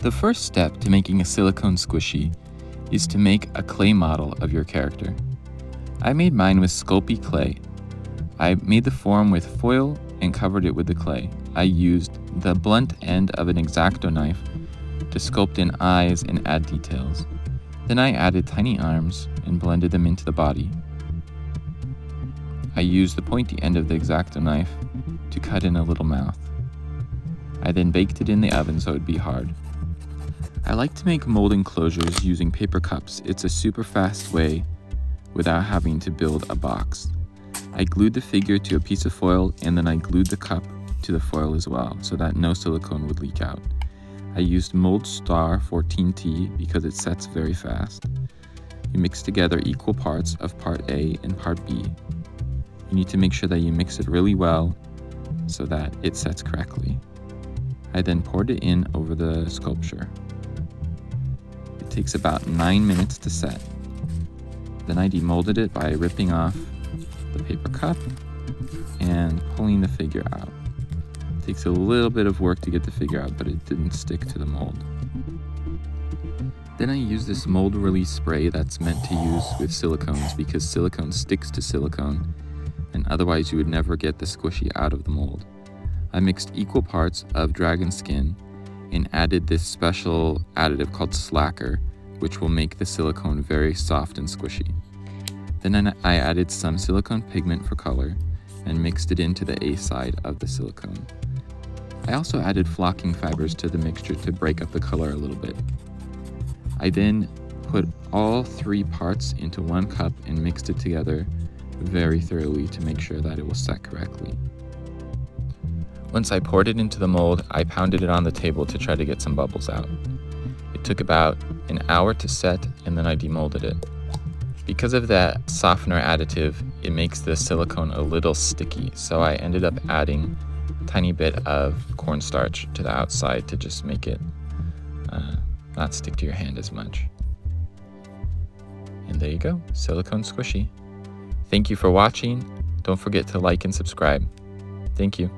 The first step to making a silicone squishy is to make a clay model of your character. I made mine with Sculpty clay. I made the form with foil and covered it with the clay. I used the blunt end of an X-Acto knife to sculpt in eyes and add details. Then I added tiny arms and blended them into the body. I used the pointy end of the X-Acto knife to cut in a little mouth. I then baked it in the oven so it would be hard. I like to make mold enclosures using paper cups. It's a super fast way without having to build a box. I glued the figure to a piece of foil and then I glued the cup to the foil as well so that no silicone would leak out. I used Mold Star 14T because it sets very fast. You mix together equal parts of part A and part B. You need to make sure that you mix it really well so that it sets correctly. I then poured it in over the sculpture. It takes about 9 minutes to set. Then I demolded it by ripping off the paper cup and pulling the figure out. It takes a little bit of work to get the figure out, but it didn't stick to the mold. Then I used this mold release spray that's meant to use with silicones because silicone sticks to silicone, and otherwise you would never get the squishy out of the mold. I mixed equal parts of dragon skin and added this special additive called slacker, which will make the silicone very soft and squishy. Then I added some silicone pigment for color and mixed it into the A side of the silicone. I also added flocking fibers to the mixture to break up the color a little bit. I then put all 3 parts into one cup and mixed it together very thoroughly to make sure that it will set correctly. Once I poured it into the mold, I pounded it on the table to try to get some bubbles out. It took about an hour to set and then I demolded it. Because of that softener additive, it makes the silicone a little sticky, so I ended up adding a tiny bit of cornstarch to the outside to just make it not stick to your hand as much. And there you go, silicone squishy. Thank you for watching. Don't forget to like and subscribe. Thank you.